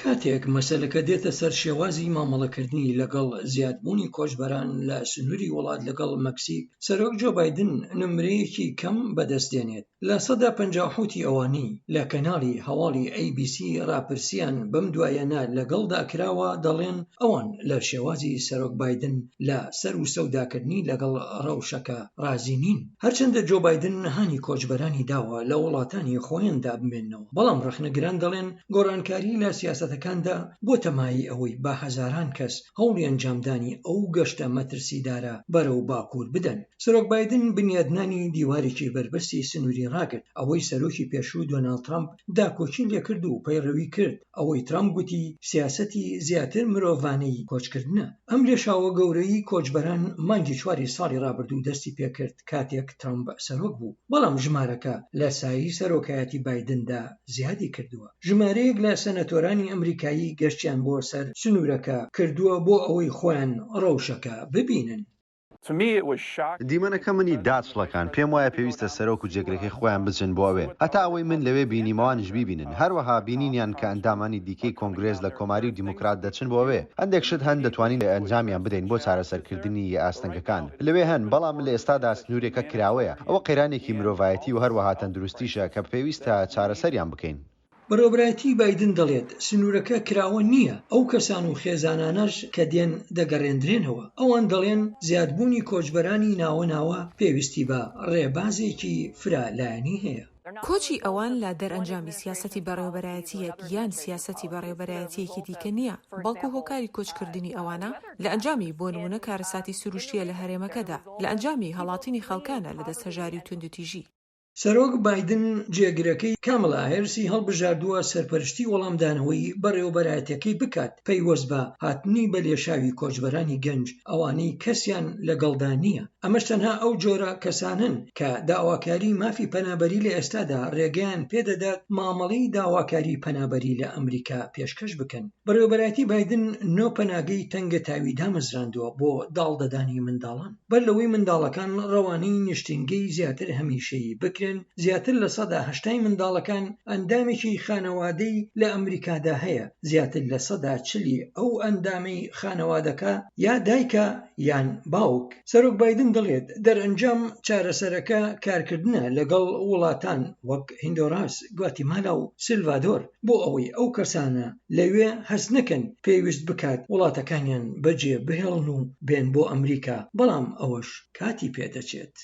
کاتێک مەسەلەکە دێتە سەر شێوازی مامەڵەکردنی لەگەڵ زیادبوونی کۆچبەران لە سنووری وڵات لەگەڵ مەکسیک، سەرۆک جۆ بایدن نمرەیەکی کەم بەدەستێنێت. لە سەدا 57 ئەوانەی لە کەناڵی هەواڵی ABC ڕاپرسیان بەم دوایەنە لەگەڵدا کراوە دەڵێن ئەوان لە شێوازی سەرۆک بایدن لە سەر و سەوداکردنی لەگەڵ ڕەوشەکە رازی نین. هەرچەندە جۆ بایدن هانی کۆچبەرانی داوە لە وڵاتانی خۆیاندا بمێننەوە، بەڵام ڕخنەگران دەڵێن گۆڕانکاری لە سیاسەتەکاندا بۆ تەمایی ئەوەی با هەزاران کەس هەوڵی ئەنجامدانی ئەو گەشتە مەترسیدارە بەرەو باکوور بدەن. سەرۆک بایدن بنیادنانی دیوارێکی بربەستی سنووری ڕاگرت، ئەوەی سەرۆکی پێشوو دۆناڵد ترامپ داکۆچی لێکرد و پەیڕەوی کرد، ئەوەی ترامپ گوتی سیاسەتی زیاتر مرۆڤانەی کۆچکردنە. ئەم لێشاوە گەورەی کۆچبەران مانگی 4 ساڵی ڕابردوو دەستی پێکرد کاتێک ترامپ سەرۆک بوو، بەڵام ژمارەکە لە سایی سەرۆکایەتی بایدندا زیادی کردووە. ژمارەیەک لە سەنەتۆرانی ئەمریکایی گەشتیان بۆ سەر سنوورەکە کردووە بۆ ئەوەی خۆیان ڕەوشەکە ببینن. دیمەنەکە منی داچڵەکان پێم وایە پێویستە سەرۆک و جێگرەکەی خۆیان بچن بۆ ئەوێ هەتا ئەوەی من لەوێ بینیمەوانش بیبینن، هەروەها بینینیان کە ئەندامانی دیکەی کۆنگرێز لە کۆماری و دیموکرات دەچن بۆ ئەوێ هەندێک شت هەن دەتوانین ئەنجامیان بدەین بۆ چارەسەرکردنی ئاستەنگەکان لەوێ هەن، بەڵام لە ئێستادا سنوورێکە کراوەیە، ئەوە قەیرانێکی مرۆڤایەتی و هەروەها تەندروستیشە کە پێویستە چارەسەریان بکەین. بەڕێوەبرایەتی بایدن دەڵێت سنوورەکە کراوە نییە، ئەو کەسان و خێزانانەش کە دێن دەگەڕێندرێنەوە. ئەوان دەڵێن زیادبوونی کۆچبەرانی ناوەناوە پێویستی بە ڕێبازێکی فرالایەنی هەیە. کۆچی ئەوان لە دەرئەنجامی سیاسەتی بەڕێوەبەرایەتیەک یان سیاسەتی بەڕێوەبەرایەتیەکی دیکە نییە، بەڵکو هۆکاری کۆچکردنی ئەوانە لە ئەنجامی بۆ نمونە کارەساتی سروشتیە لە هەرێمەکەدا، لە ئەنجامی هەڵاتنی خەڵکانە لە دەست هەژاری و توندوتیژی. سەرۆک بایدن جێگرەکەی کاملا هێرسی هەڵبژاردووە سەرپەرشتی وەڵامدانەوەی بەڕێوەبەرایەتەکەی بکات پەیوەست بە هاتنی بە لێشاوی کۆچبەرانی گەنج ئەوانەی کەسیان لەگەڵدا نییە. ئەمەش تەنها ئەو جۆرە کەسانن کە داواکاری مافی پەنابەری لە ئێستادا ڕێگەیان پێدەدات مامەڵەی داواکاری پەنابەری لە ئەمریکا پێشکەش بکەن. بەڕێوەبەرایەتی بایدن نۆ پەناگەی تەنگە تاوی دامەزراندووە بۆ داڵدەدانی منداڵان، بەر لەوەی منداڵەکان ڕەوانەی نیشتینگەی زیاتر هەمیشەیی بکرێن. زیاتر لە 80% منداڵەکان ئەندامێکی خانەوادەی لە ئەمریکادا هەیە، زیاتر لە 40% ئەو ئەندامەی خانەوادەکە یا دایکە یان باوک. سەرۆک بایدن دەڵێت دەرئەنجام چارەسەرەکە کارکردنە لەگەڵ وڵاتان وەک هیندۆراس، گواتیمالا و سلڤادۆر بۆ ئەوەی ئەو کەسانە لەوێ هەست نەکەن پێویست بکات وڵاتەکانیان بەجێ بهێڵن و بێن بۆ ئەمریکا، بەڵام ئەوەش کاتی پێدەچێت.